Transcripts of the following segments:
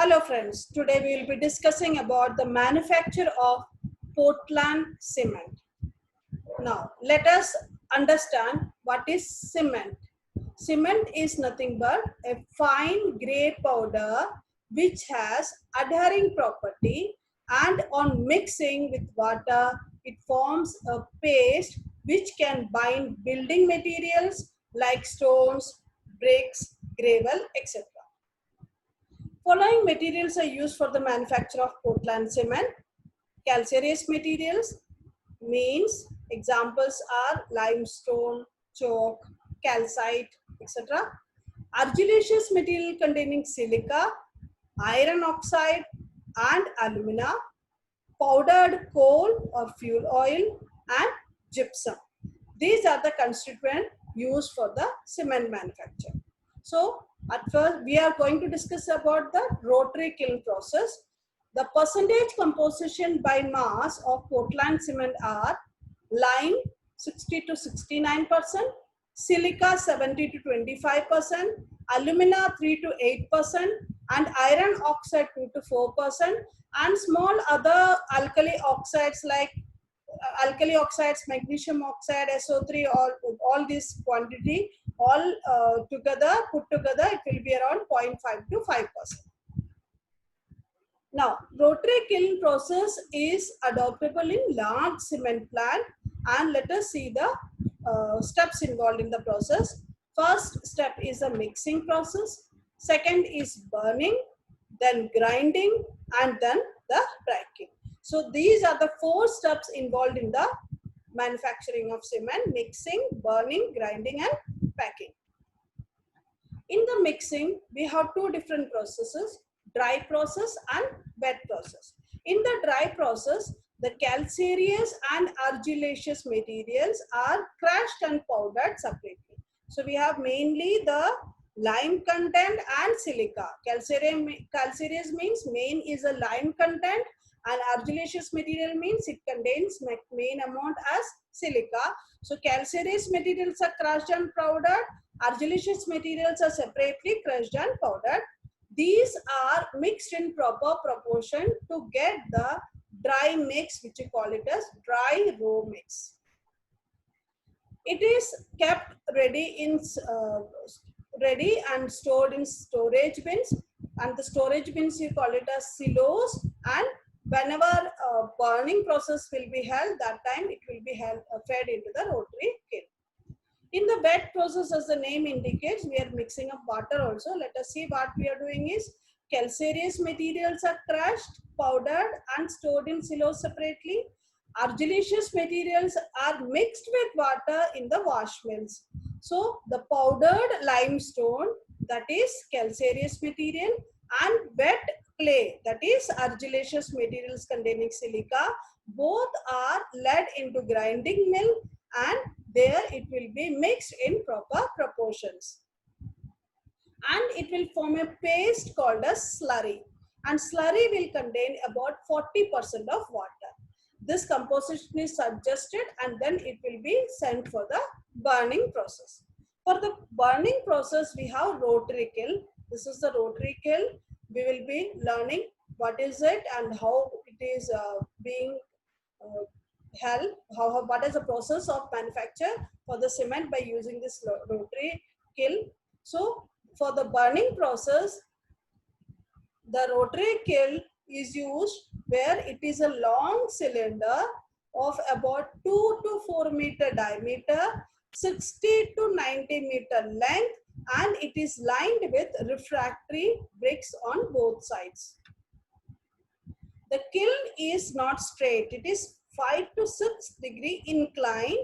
Hello friends, today we will be discussing about the manufacture of Portland cement. Now let us understand what is cement. Cement is nothing but a fine grey powder which has adhering property, and on mixing with water it forms a paste which can bind building materials like stones, bricks, gravel, etc. Following materials are used for the manufacture of Portland cement. Calcareous materials means examples are limestone, chalk, calcite, etc. Argillaceous material containing silica, iron oxide and alumina, powdered coal or fuel oil and gypsum. These are the constituents used for the cement manufacture. So at first we are going to discuss about the rotary kiln process. The percentage composition by mass of Portland cement are lime 60 to 69%, silica 70 to 25%, alumina 3 to 8%, and iron oxide 2 to 4%, and small other alkali oxides like alkali oxides, magnesium oxide, SO3, all this quantity, all together, put together, it will be around 0.5 to 5%. Now, rotary kiln process is adoptable in large cement plant, and let us see the steps involved in the process. First step is the mixing process. Second is burning, then grinding, and then the packing. So these are the 4 steps involved in the manufacturing of cement: mixing, burning, grinding, and packing. In the mixing, we have 2 different processes: dry process and wet process. In the dry process, the calcareous and argillaceous materials are crushed and powdered separately. So we have mainly the lime content and silica. Calcareous means main is a lime content, and argillaceous material means it contains main amount as silica. So calcareous materials are crushed and powdered, argillaceous materials are separately crushed and powdered. These are mixed in proper proportion to get the dry mix, which we call it as dry raw mix. It is kept ready and stored in storage bins, and the storage bins you call it as silos, and whenever burning process will be held, that time it will be fed into the rotary kiln. In the wet process, as the name indicates, we are mixing up water also. Let us see what we are doing is calcareous materials are crushed, powdered and stored in silos separately. Argillaceous materials are mixed with water in the wash mills. So the powdered limestone, that is calcareous material, and wet clay, that is argillaceous materials containing silica, both are led into grinding mill, and there it will be mixed in proper proportions, and it will form a paste called a slurry, and slurry will contain about 40% of water. This composition is suggested, and then it will be sent for the burning process. For the burning process, we have rotary kiln. This is the rotary kiln. We will be learning what is it and how it is being held, what is the process of manufacture for the cement by using this rotary kiln. So for the burning process, the rotary kiln is used where it is a long cylinder of about 2 to 4 meter diameter, 60 to 90 meter length, and it is lined with refractory bricks on both sides. The kiln is not straight, it is 5 to 6 degree inclined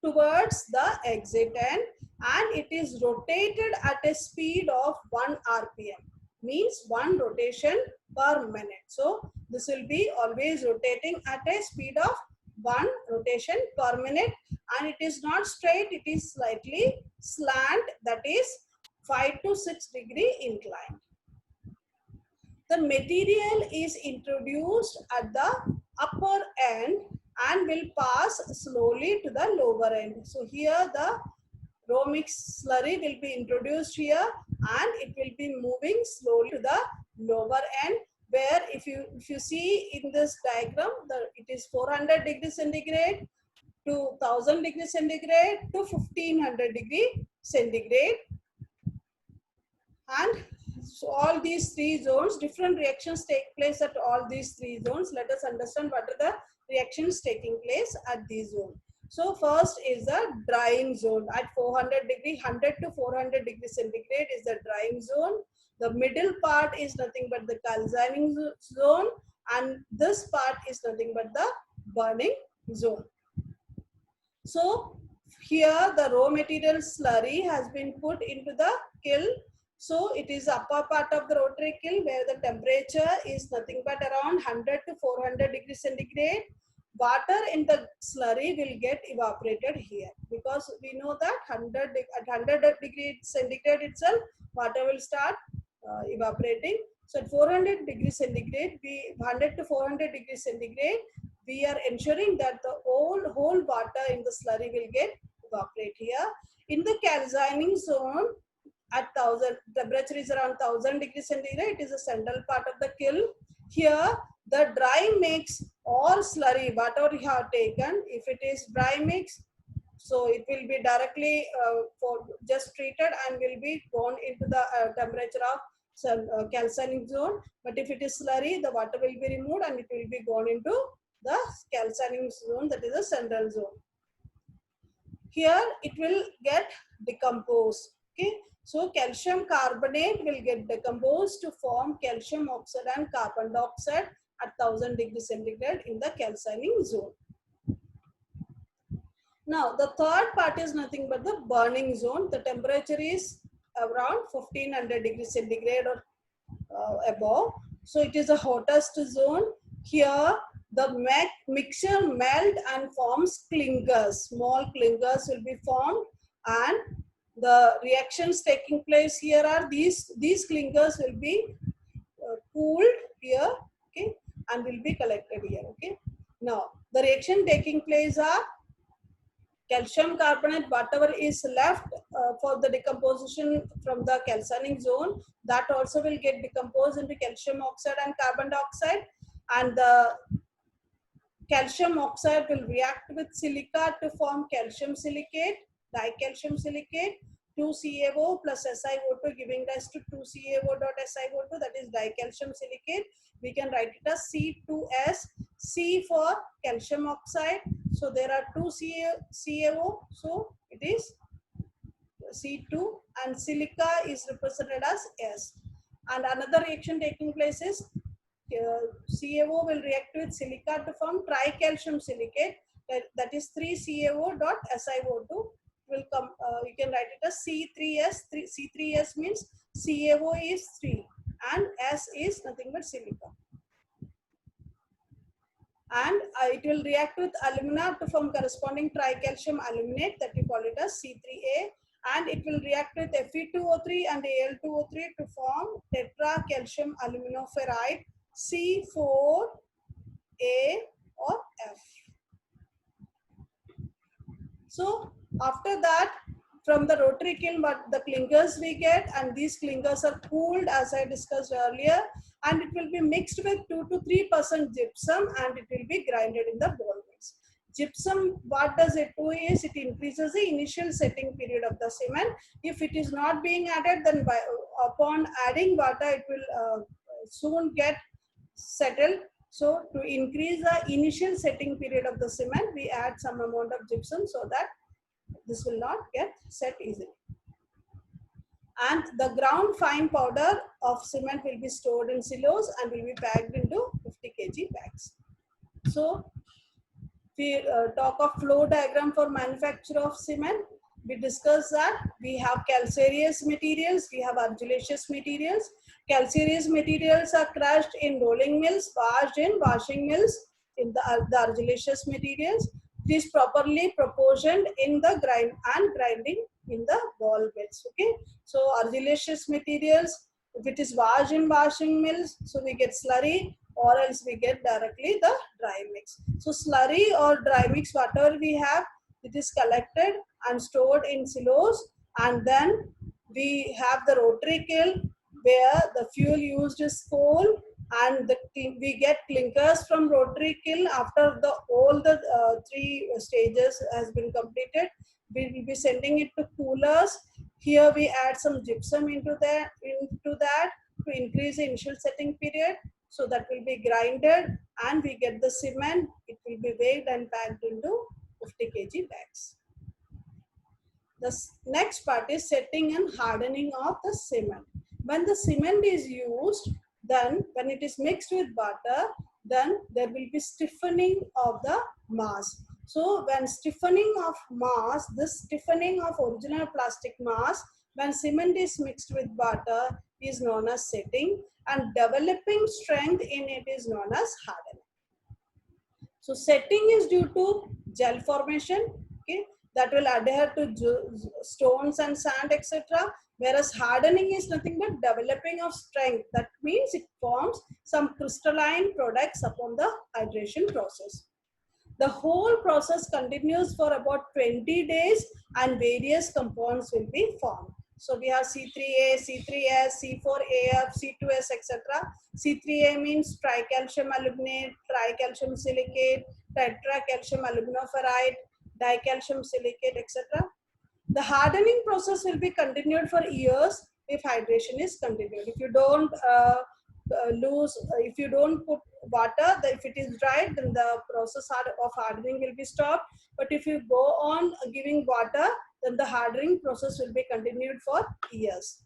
towards the exit end, and it is rotated at a speed of 1 rpm, means 1 rotation per minute. So this will be always rotating at a speed of 1 rotation per minute, and it is not straight, it is slightly slant, that is 5 to 6 degree inclined. The material is introduced at the upper end and will pass slowly to the lower end. So here the raw mix slurry will be introduced here, and it will be moving slowly to the lower end, where if you see in this diagram, it is 400 degrees centigrade to 1000 degrees centigrade to 1500 degree centigrade. And so all these three zones, different reactions take place at all these three zones. Let us understand what are the reactions taking place at these zones. So first is the drying zone at 400 degree, 100 to 400 degree centigrade is the drying zone. The middle part is nothing but the calcining zone, and this part is nothing but the burning zone. So here the raw material slurry has been put into the kiln. So it is upper part of the rotary kiln where the temperature is nothing but around 100 to 400 degrees centigrade. Water in the slurry will get evaporated here, because we know that at 100 degrees centigrade itself, water will start evaporating. So at 400 degrees centigrade, 100 to 400 degrees centigrade, we are ensuring that the whole water in the slurry will get evaporate here. In the calcining zone, at 1000 temperature is around 1000 degrees centigrade, it is the central part of the kiln. Here the dry mix or slurry, whatever you have taken, if it is dry mix, so it will be directly for just treated and will be gone into the temperature of calcining zone. But if it is slurry, the water will be removed and it will be gone into the calcining zone, that is the central zone. Here it will get decomposed. Okay, so calcium carbonate will get decomposed to form calcium oxide and carbon dioxide at 1000 degrees centigrade in the calcining zone. Now the third part is nothing but the burning zone. The temperature is around 1500 degrees centigrade or above. So it is the hottest zone. Here the mixture melt and forms clingers. Small clingers will be formed, and the reactions taking place here are these clingers will be cooled here, okay, and will be collected here. Okay, now the reaction taking place are calcium carbonate, whatever is left for the decomposition from the calcining zone, that also will get decomposed into calcium oxide and carbon dioxide, and the calcium oxide will react with silica to form calcium silicate, dicalcium silicate, 2CaO plus SiO2 giving rise to 2CaO dot SiO2, that is dicalcium silicate. We can write it as C2S, C for calcium oxide. So there are 2 CaO, so it is C2, and silica is represented as S. And another reaction taking place is CaO will react with silica to form tricalcium silicate, that is 3CaO dot SiO2 will come, you can write it as C3S. C3S means CaO is 3 and S is nothing but silica. And it will react with alumina to form corresponding tricalcium aluminate, that we call it as C3A, and it will react with Fe2O3 and Al2O3 to form tetracalcium aluminoferrite C4A or F. So after that, from the rotary kiln, but the clingers we get, and these clingers are cooled as I discussed earlier, and it will be mixed with 2 to 3% gypsum, and it will be grinded in the ball mills. Gypsum, what does it do is it increases the initial setting period of the cement. If it is not being added, then upon adding water, it will soon get settled. So to increase the initial setting period of the cement, we add some amount of gypsum so that this will not get set easily. And the ground fine powder of cement will be stored in silos and will be packed into 50 kg bags. So we talk of flow diagram for manufacture of cement. We discussed that we have calcareous materials, we have argillaceous materials. Calcareous materials are crushed in rolling mills, washed in washing mills, in the argillaceous materials. It is properly proportioned in the grinding in the ball mills. Okay, so argillaceous materials, if it is washed in washing mills, so we get slurry, or else we get directly the dry mix. So slurry or dry mix, whatever we have, it is collected and stored in silos, and then we have the rotary kiln where the fuel used is coal, and we get clinkers from rotary kiln after all the three stages has been completed. We will be sending it to coolers. Here we add some gypsum into that to increase the initial setting period. So that will be grinded and we get the cement. It will be weighed and packed into 50 kg bags. The next part is setting and hardening of the cement. When the cement is used, then when it is mixed with butter, then there will be stiffening of the mass. So when stiffening of mass, this stiffening of original plastic mass, when cement is mixed with butter is known as setting, and developing strength in it is known as hardening. So setting is due to gel formation, okay, that will adhere to stones and sand, etc. Whereas hardening is nothing but developing of strength. That means it forms some crystalline products upon the hydration process. The whole process continues for about 20 days and various compounds will be formed. So we have C3A, C3S, C4AF, C2S, etc. C3A means tricalcium aluminate, tricalcium silicate, tetracalcium aluminoferrite, dicalcium silicate, etc. The hardening process will be continued for years if hydration is continued. If you don't if you don't put water, if it is dried, then the process of hardening will be stopped. But if you go on giving water, then the hardening process will be continued for years.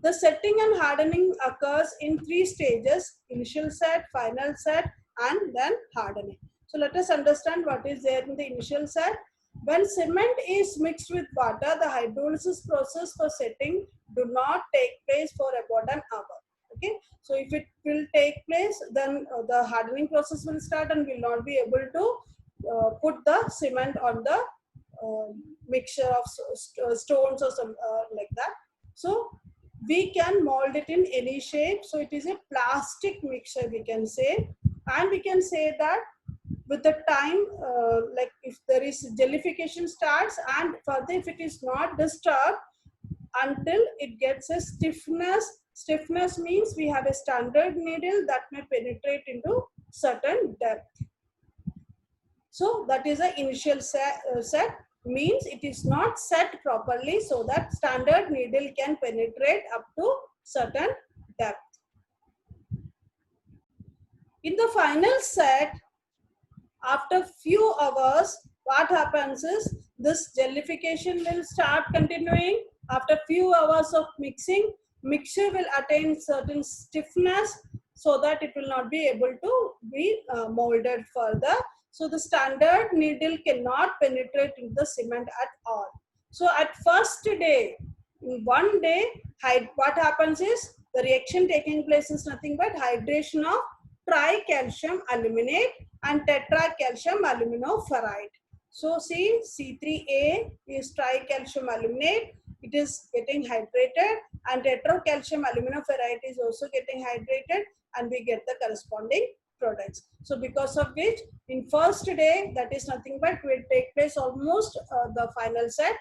The setting and hardening occurs in 3 stages: initial set, final set, and then hardening. So let us understand what is there in the initial set. When cement is mixed with water, the hydrolysis process for setting do not take place for about an hour. Okay, so if it will take place, then the hardening process will start and will not be able to put the cement on the mixture of stones or some like that. So we can mold it in any shape. So it is a plastic mixture, we can say, and we can say that with the time, like if there is jellification starts, and further if it is not disturbed until it gets a stiffness. Stiffness means we have a standard needle that may penetrate into certain depth. So that is the initial set, means it is not set properly so that standard needle can penetrate up to certain depth. In the final set, after few hours, what happens is this jellification will start continuing. After few hours of mixing, mixture will attain certain stiffness so that it will not be able to be molded further. So the standard needle cannot penetrate into the cement at all. So at first day, in one day, what happens is the reaction taking place is nothing but hydration of tricalcium aluminate and tetracalcium aluminoferrite. So see, C3A is tricalcium aluminate. It is getting hydrated, and tetracalcium aluminoferrite is also getting hydrated, and we get the corresponding products. So because of which, in first day, that is nothing but will take place almost the final set.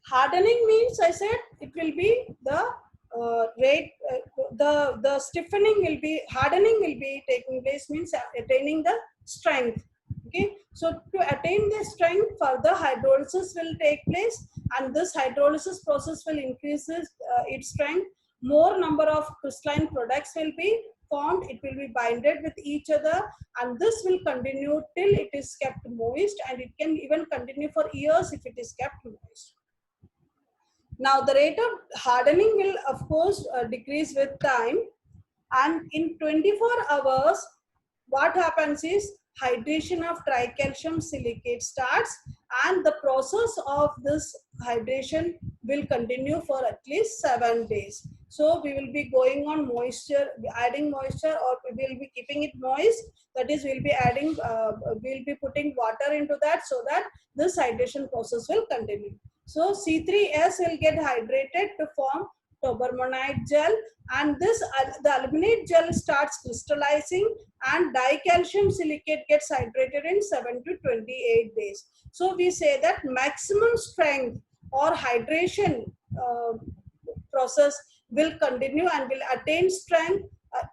Hardening means, I said, it will be the the stiffening will be, hardening will be taking place, means attaining the strength. Okay, so to attain the strength, further hydrolysis will take place, and this hydrolysis process will increase its strength. More number of crystalline products will be formed. It will be binded with each other, and this will continue till it is kept moist, and it can even continue for years if it is kept moist. Now the rate of hardening will of course decrease with time, and in 24 hours what happens is hydration of tricalcium silicate starts, and the process of this hydration will continue for at least 7 days. So we will be going on moisture, adding moisture, or we will be keeping it moist. That is, we'll be adding, we'll be putting water into that so that this hydration process will continue. So C3S will get hydrated to form tobermonite gel, and this the aluminate gel starts crystallizing, and dicalcium silicate gets hydrated in 7 to 28 days. So we say that maximum strength or hydration process will continue and will attain strength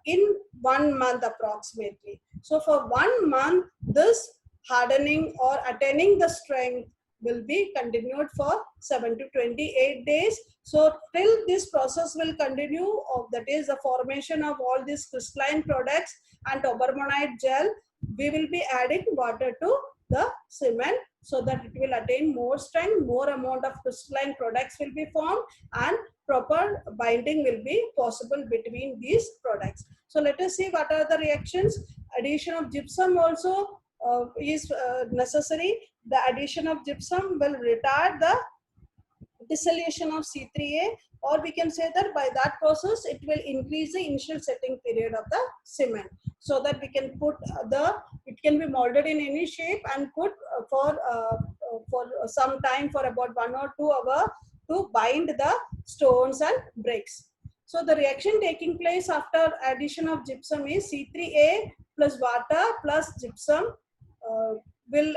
in 1 month approximately. So for 1 month, this hardening or attaining the strength will be continued for 7 to 28 days. So till this process will continue, that is the formation of all these crystalline products and tobermonite gel, we will be adding water to the cement so that it will attain more strength, more amount of crystalline products will be formed, and proper binding will be possible between these products. So let us see what are the reactions. Addition of gypsum also is necessary. The addition of gypsum will retard the dissolution of C3A, or we can say that by that process it will increase the initial setting period of the cement, so that we can put it can be molded in any shape and put for some time, for about 1 or 2 hours, to bind the stones and bricks. So the reaction taking place after addition of gypsum is C3A plus water plus gypsum will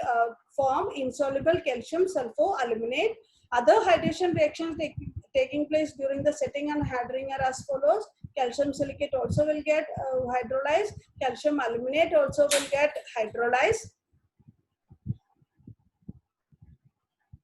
form insoluble calcium sulfoaluminate. Other hydration reactions taking place during the setting and hardening are as follows. Calcium silicate also will get hydrolyzed. Calcium aluminate also will get hydrolyzed.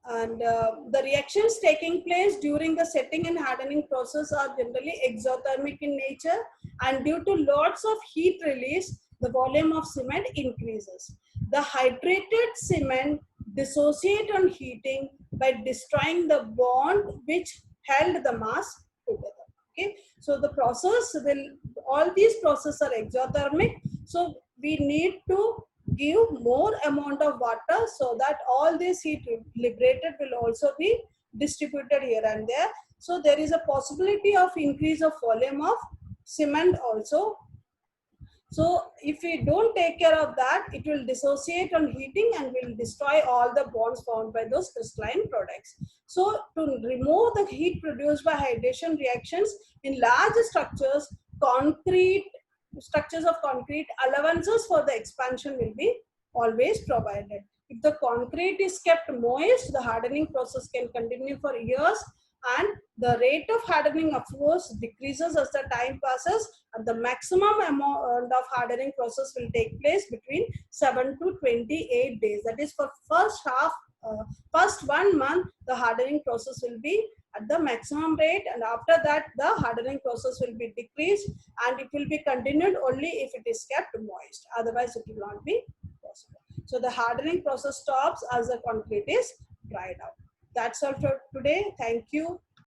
And the reactions taking place during the setting and hardening process are generally exothermic in nature, and due to lots of heat release, the volume of cement increases. The hydrated cement dissociate on heating by destroying the bond which held the mass together. Okay, so the process will, all these processes are exothermic, so we need to give more amount of water so that all this heat liberated will also be distributed here and there. So there is a possibility of increase of volume of cement also. So if we don't take care of that, it will dissociate on heating and will destroy all the bonds formed by those crystalline products. So to remove the heat produced by hydration reactions in large structures, structures of concrete, allowances for the expansion will be always provided. If the concrete is kept moist, the hardening process can continue for years, and the rate of hardening of course decreases as the time passes, and the maximum amount of hardening process will take place between 7 to 28 days. That is, for first 1 month, the hardening process will be at the maximum rate, and after that the hardening process will be decreased, and it will be continued only if it is kept moist, otherwise it will not be possible. So the hardening process stops as the concrete is dried out. That's all for today. Thank you.